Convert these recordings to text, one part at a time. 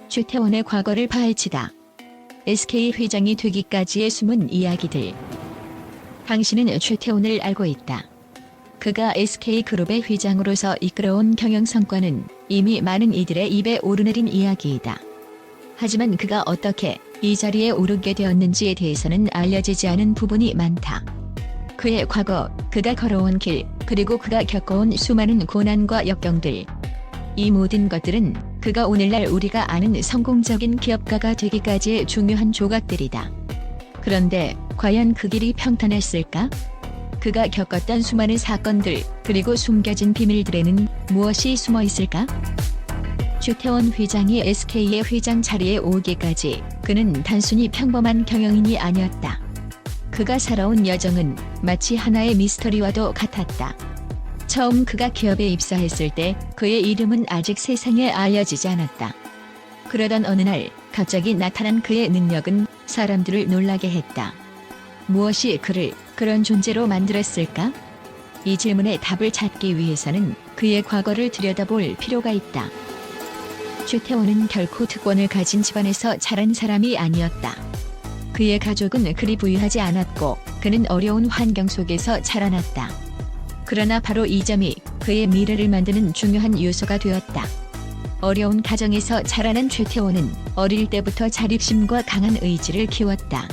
최태원의 과거를 파헤치다. SK 회장이 되기까지의 숨은 이야기들. 당신은 최태원을 알고 있다. 그가 SK그룹의 회장으로서 이끌어온 경영 성과는 이미 많은 이들의 입에 오르내린 이야기이다. 하지만 그가 어떻게 이 자리에 오르게 되었는지에 대해서는 알려지지 않은 부분이 많다. 그의 과거, 그가 걸어온 길, 그리고 그가 겪어온 수많은 고난과 역경들. 이 모든 것들은 그가 오늘날 우리가 아는 성공적인 기업가가 되기까지의 중요한 조각들이다. 그런데 과연 그 길이 평탄했을까? 그가 겪었던 수많은 사건들, 그리고 숨겨진 비밀들에는 무엇이 숨어 있을까? 최태원 회장이 SK의 회장 자리에 오기까지 그는 단순히 평범한 경영인이 아니었다. 그가 살아온 여정은 마치 하나의 미스터리와도 같았다. 처음 그가 기업에 입사했을 때 그의 이름은 아직 세상에 알려지지 않았다. 그러던 어느 날 갑자기 나타난 그의 능력은 사람들을 놀라게 했다. 무엇이 그를 그런 존재로 만들었을까? 이 질문에 답을 찾기 위해서는 그의 과거를 들여다볼 필요가 있다. 최태원은 결코 특권을 가진 집안에서 자란 사람이 아니었다. 그의 가족은 그리 부유하지 않았고 그는 어려운 환경 속에서 자라났다. 그러나 바로 이 점이 그의 미래를 만드는 중요한 요소가 되었다. 어려운 가정에서 자라난 최태원은 어릴 때부터 자립심과 강한 의지를 키웠다.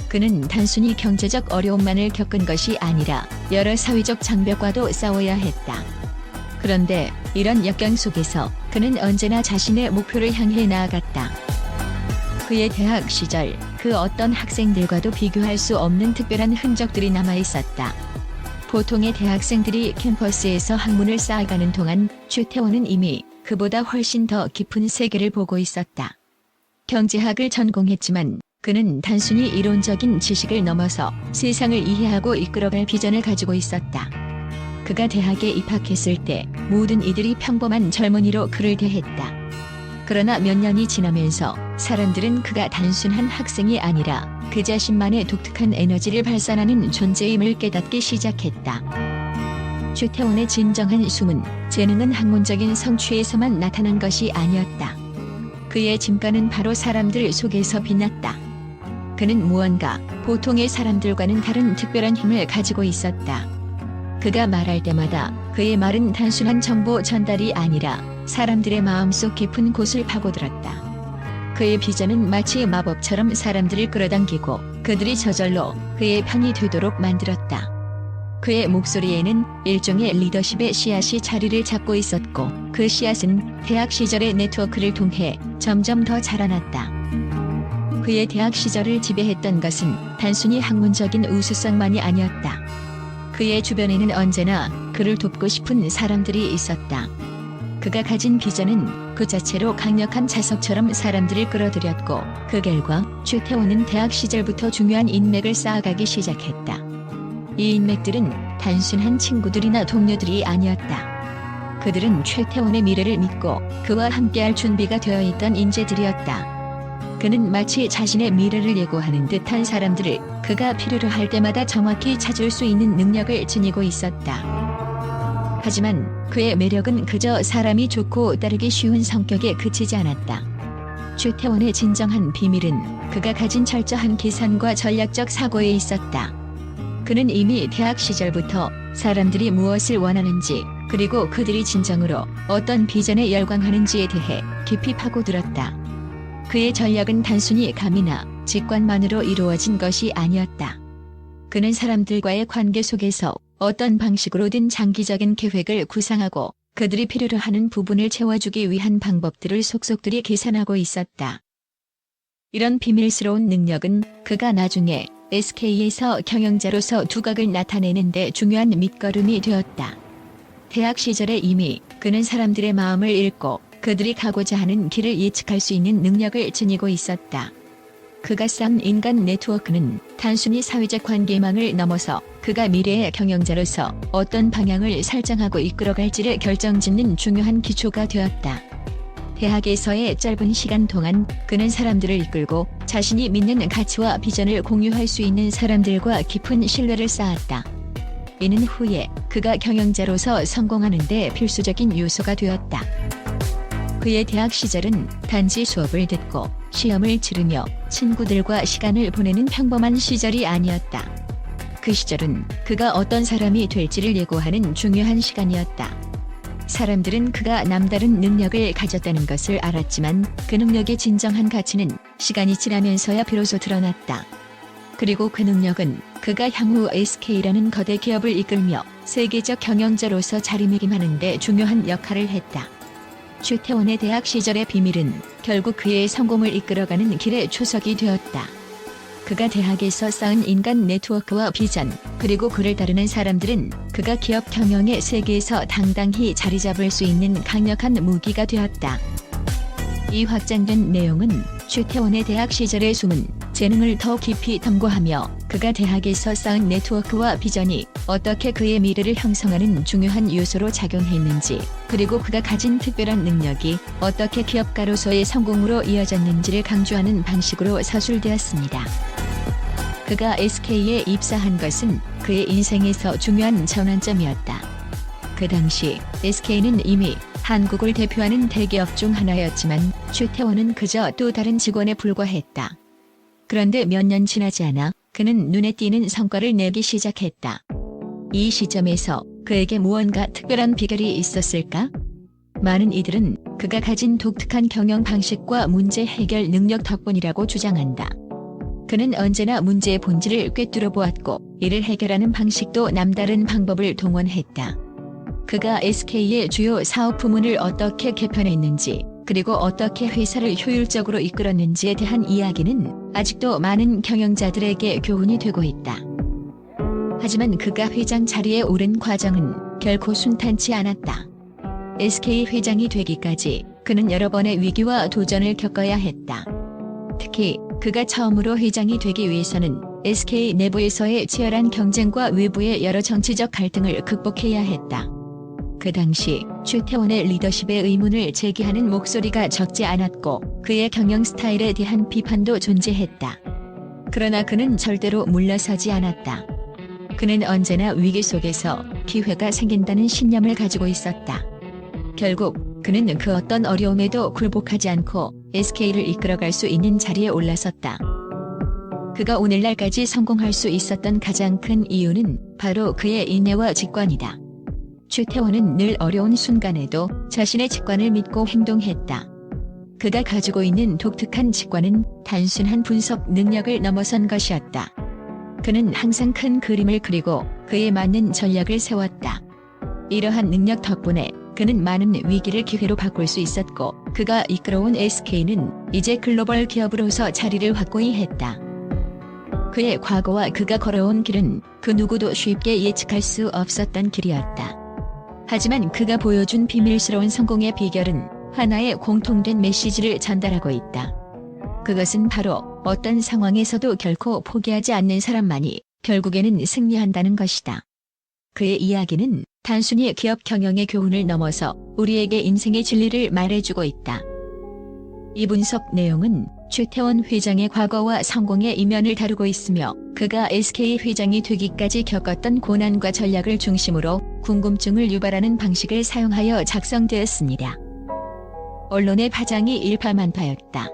그는 단순히 경제적 어려움만을 겪은 것이 아니라 여러 사회적 장벽과도 싸워야 했다. 그런데 이런 역경 속에서 그는 언제나 자신의 목표를 향해 나아갔다. 그의 대학 시절 그 어떤 학생들과도 비교할 수 없는 특별한 흔적들이 남아 있었다. 보통의 대학생들이 캠퍼스에서 학문을 쌓아가는 동안 최태원은 이미 그보다 훨씬 더 깊은 세계를 보고 있었다. 경제학을 전공했지만 그는 단순히 이론적인 지식을 넘어서 세상을 이해하고 이끌어갈 비전을 가지고 있었다. 그가 대학에 입학했을 때 모든 이들이 평범한 젊은이로 그를 대했다. 그러나 몇 년이 지나면서 사람들은 그가 단순한 학생이 아니라 그 자신만의 독특한 에너지를 발산하는 존재임을 깨닫기 시작했다. 최태원의 진정한 숨은 재능은 학문적인 성취에서만 나타난 것이 아니었다. 그의 진가는 바로 사람들 속에서 빛났다. 그는 무언가 보통의 사람들과는 다른 특별한 힘을 가지고 있었다. 그가 말할 때마다 그의 말은 단순한 정보 전달이 아니라 사람들의 마음속 깊은 곳을 파고들었다. 그의 비전은 마치 마법처럼 사람들을 끌어당기고 그들이 저절로 그의 편이 되도록 만들었다. 그의 목소리에는 일종의 리더십의 씨앗이 자리를 잡고 있었고 그 씨앗은 대학 시절의 네트워크를 통해 점점 더 자라났다. 그의 대학 시절을 지배했던 것은 단순히 학문적인 우수성만이 아니었다. 그의 주변에는 언제나 그를 돕고 싶은 사람들이 있었다. 그가 가진 비전은 그 자체로 강력한 자석처럼 사람들을 끌어들였고 그 결과 최태원은 대학 시절부터 중요한 인맥을 쌓아가기 시작했다. 이 인맥들은 단순한 친구들이나 동료들이 아니었다. 그들은 최태원의 미래를 믿고 그와 함께할 준비가 되어 있던 인재들이었다. 그는 마치 자신의 미래를 예고하는 듯한 사람들을 그가 필요로 할 때마다 정확히 찾을 수 있는 능력을 지니고 있었다. 하지만 그의 매력은 그저 사람이 좋고 따르기 쉬운 성격에 그치지 않았다. 최태원의 진정한 비밀은 그가 가진 철저한 계산과 전략적 사고에 있었다. 그는 이미 대학 시절부터 사람들이 무엇을 원하는지 그리고 그들이 진정으로 어떤 비전에 열광하는지에 대해 깊이 파고들었다. 그의 전략은 단순히 감이나 직관만으로 이루어진 것이 아니었다. 그는 사람들과의 관계 속에서 어떤 방식으로든 장기적인 계획을 구상하고 그들이 필요로 하는 부분을 채워주기 위한 방법들을 속속들이 계산하고 있었다. 이런 비밀스러운 능력은 그가 나중에 SK에서 경영자로서 두각을 나타내는 데 중요한 밑거름이 되었다. 대학 시절에 이미 그는 사람들의 마음을 읽고 그들이 가고자 하는 길을 예측할 수 있는 능력을 지니고 있었다. 그가 쌓은 인간 네트워크는 단순히 사회적 관계망을 넘어서 그가 미래의 경영자로서 어떤 방향을 설정하고 이끌어갈지를 결정짓는 중요한 기초가 되었다. 대학에서의 짧은 시간 동안 그는 사람들을 이끌고 자신이 믿는 가치와 비전을 공유할 수 있는 사람들과 깊은 신뢰를 쌓았다. 이는 후에 그가 경영자로서 성공하는 데 필수적인 요소가 되었다. 그의 대학 시절은 단지 수업을 듣고 시험을 치르며 친구들과 시간을 보내는 평범한 시절이 아니었다. 그 시절은 그가 어떤 사람이 될지를 예고하는 중요한 시간이었다. 사람들은 그가 남다른 능력을 가졌다는 것을 알았지만 그 능력의 진정한 가치는 시간이 지나면서야 비로소 드러났다. 그리고 그 능력은 그가 향후 SK라는 거대 기업을 이끌며 세계적 경영자로서 자리매김하는 데 중요한 역할을 했다. 최태원의 대학 시절의 비밀은 결국 그의 성공을 이끌어가는 길의 초석이 되었다. 그가 대학에서 쌓은 인간 네트워크와 비전, 그리고 그를 따르는 사람들은 그가 기업 경영의 세계에서 당당히 자리 잡을 수 있는 강력한 무기가 되었다. 이 확장된 내용은 최태원의 대학 시절의 숨은 재능을 더 깊이 탐구하며 그가 대학에서 쌓은 네트워크와 비전이 어떻게 그의 미래를 형성하는 중요한 요소로 작용했는지, 그리고 그가 가진 특별한 능력이 어떻게 기업가로서의 성공으로 이어졌는지를 강조하는 방식으로 서술되었습니다. 그가 SK에 입사한 것은 그의 인생에서 중요한 전환점이었다. 그 당시 SK는 이미 한국을 대표하는 대기업 중 하나였지만 최태원은 그저 또 다른 직원에 불과했다. 그런데 몇 년 지나지 않아 그는 눈에 띄는 성과를 내기 시작했다. 이 시점에서 그에게 무언가 특별한 비결이 있었을까? 많은 이들은 그가 가진 독특한 경영 방식과 문제 해결 능력 덕분이라고 주장한다. 그는 언제나 문제의 본질을 꿰뚫어 보았고 이를 해결하는 방식도 남다른 방법을 동원했다. 그가 SK의 주요 사업 부문을 어떻게 개편했는지, 그리고 어떻게 회사를 효율적으로 이끌었는지에 대한 이야기는 아직도 많은 경영자들에게 교훈이 되고 있다. 하지만 그가 회장 자리에 오른 과정은 결코 순탄치 않았다. SK 회장이 되기까지 그는 여러 번의 위기와 도전을 겪어야 했다. 특히 그가 처음으로 회장이 되기 위해서는 SK 내부에서의 치열한 경쟁과 외부의 여러 정치적 갈등을 극복해야 했다. 그 당시 최태원의 리더십에 의문을 제기하는 목소리가 적지 않았고 그의 경영 스타일에 대한 비판도 존재했다. 그러나 그는 절대로 물러서지 않았다. 그는 언제나 위기 속에서 기회가 생긴다는 신념을 가지고 있었다. 결국 그는 그 어떤 어려움에도 굴복하지 않고 SK를 이끌어갈 수 있는 자리에 올라섰다. 그가 오늘날까지 성공할 수 있었던 가장 큰 이유는 바로 그의 인내와 직관이다. 최태원은 늘 어려운 순간에도 자신의 직관을 믿고 행동했다. 그가 가지고 있는 독특한 직관은 단순한 분석 능력을 넘어선 것이었다. 그는 항상 큰 그림을 그리고 그에 맞는 전략을 세웠다. 이러한 능력 덕분에 그는 많은 위기를 기회로 바꿀 수 있었고 그가 이끌어온 SK는 이제 글로벌 기업으로서 자리를 확고히 했다. 그의 과거와 그가 걸어온 길은 그 누구도 쉽게 예측할 수 없었던 길이었다. 하지만 그가 보여준 비밀스러운 성공의 비결은 하나의 공통된 메시지를 전달하고 있다. 그것은 바로 어떤 상황에서도 결코 포기하지 않는 사람만이 결국에는 승리한다는 것이다. 그의 이야기는 단순히 기업 경영의 교훈을 넘어서 우리에게 인생의 진리를 말해주고 있다. 이 분석 내용은 최태원 회장의 과거와 성공의 이면을 다루고 있으며 그가 SK 회장이 되기까지 겪었던 고난과 전략을 중심으로 궁금증을 유발하는 방식을 사용하여 작성되었습니다. 언론의 파장이 일파만파였다.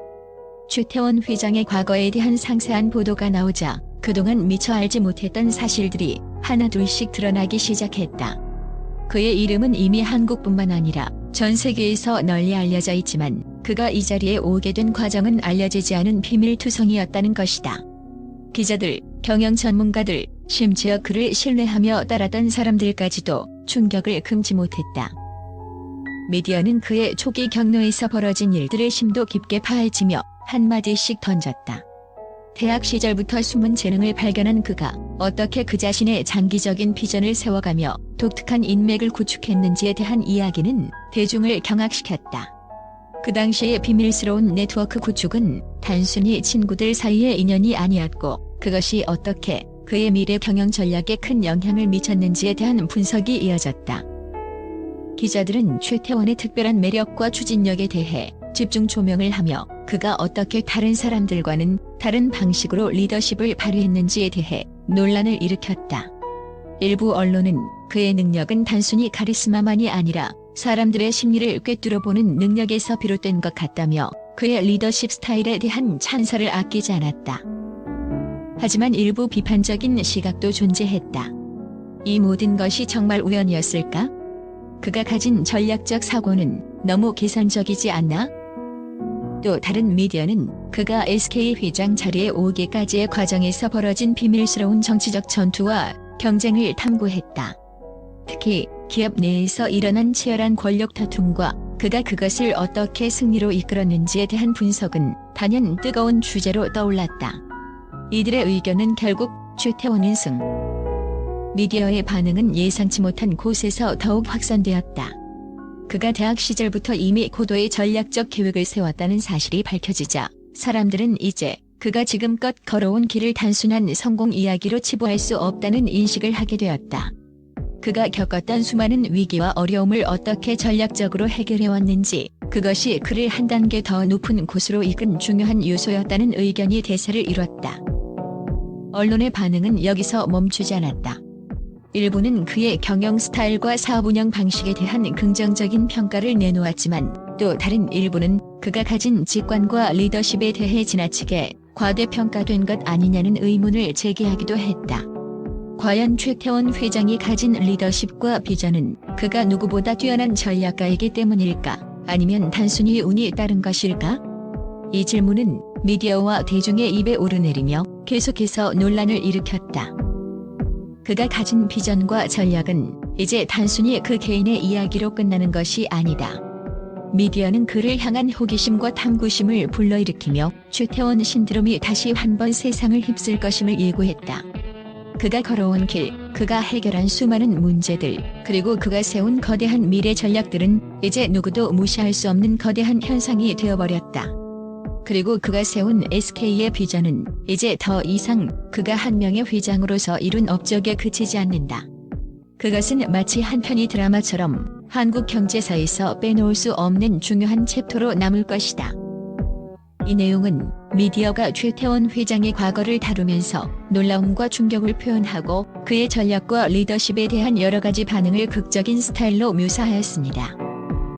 최태원 회장의 과거에 대한 상세한 보도가 나오자 그동안 미처 알지 못했던 사실들이 하나둘씩 드러나기 시작했다. 그의 이름은 이미 한국뿐만 아니라 전 세계에서 널리 알려져 있지만 그가 이 자리에 오게 된 과정은 알려지지 않은 비밀투성이었다는 것이다. 기자들, 경영 전문가들, 심지어 그를 신뢰하며 따랐던 사람들까지도 충격을 금치 못했다. 미디어는 그의 초기 경로에서 벌어진 일들을 심도 깊게 파헤치며 한마디씩 던졌다. 대학 시절부터 숨은 재능을 발견한 그가 어떻게 그 자신의 장기적인 비전을 세워가며 독특한 인맥을 구축했는지에 대한 이야기는 대중을 경악시켰다. 그 당시의 비밀스러운 네트워크 구축은 단순히 친구들 사이의 인연이 아니었고 그것이 어떻게 그의 미래 경영 전략에 큰 영향을 미쳤는지에 대한 분석이 이어졌다. 기자들은 최태원의 특별한 매력과 추진력에 대해 집중 조명을 하며 그가 어떻게 다른 사람들과는 다른 방식으로 리더십을 발휘했는지에 대해 논란을 일으켰다. 일부 언론은 그의 능력은 단순히 카리스마만이 아니라 사람들의 심리를 꿰뚫어보는 능력에서 비롯된 것 같다며 그의 리더십 스타일에 대한 찬사를 아끼지 않았다. 하지만 일부 비판적인 시각도 존재했다. 이 모든 것이 정말 우연이었을까? 그가 가진 전략적 사고는 너무 계산적이지 않나? 또 다른 미디어는 그가 SK 회장 자리에 오기까지의 과정에서 벌어진 비밀스러운 정치적 전투와 경쟁을 탐구했다. 특히 기업 내에서 일어난 치열한 권력 다툼과 그가 그것을 어떻게 승리로 이끌었는지에 대한 분석은 단연 뜨거운 주제로 떠올랐다. 이들의 의견은 결국 최태원은 승. 미디어의 반응은 예상치 못한 곳에서 더욱 확산되었다. 그가 대학 시절부터 이미 고도의 전략적 계획을 세웠다는 사실이 밝혀지자 사람들은 이제 그가 지금껏 걸어온 길을 단순한 성공 이야기로 치부할 수 없다는 인식을 하게 되었다. 그가 겪었던 수많은 위기와 어려움을 어떻게 전략적으로 해결해왔는지, 그것이 그를 한 단계 더 높은 곳으로 이끈 중요한 요소였다는 의견이 대세를 이뤘다. 언론의 반응은 여기서 멈추지 않았다. 일부는 그의 경영 스타일과 사업 운영 방식에 대한 긍정적인 평가를 내놓았지만 또 다른 일부는 그가 가진 직관과 리더십에 대해 지나치게 과대평가된 것 아니냐는 의문을 제기하기도 했다. 과연 최태원 회장이 가진 리더십과 비전은 그가 누구보다 뛰어난 전략가이기 때문일까? 아니면 단순히 운이 따른 것일까? 이 질문은 미디어와 대중의 입에 오르내리며 계속해서 논란을 일으켰다. 그가 가진 비전과 전략은 이제 단순히 그 개인의 이야기로 끝나는 것이 아니다. 미디어는 그를 향한 호기심과 탐구심을 불러일으키며 최태원 신드롬이 다시 한번 세상을 휩쓸 것임을 예고했다. 그가 걸어온 길, 그가 해결한 수많은 문제들, 그리고 그가 세운 거대한 미래 전략들은 이제 누구도 무시할 수 없는 거대한 현상이 되어버렸다. 그리고 그가 세운 SK의 비전은 이제 더 이상 그가 한 명의 회장으로서 이룬 업적에 그치지 않는다. 그것은 마치 한 편의 드라마처럼 한국 경제사에서 빼놓을 수 없는 중요한 챕터로 남을 것이다. 이 내용은 미디어가 최태원 회장의 과거를 다루면서 놀라움과 충격을 표현하고 그의 전략과 리더십에 대한 여러 가지 반응을 극적인 스타일로 묘사하였습니다.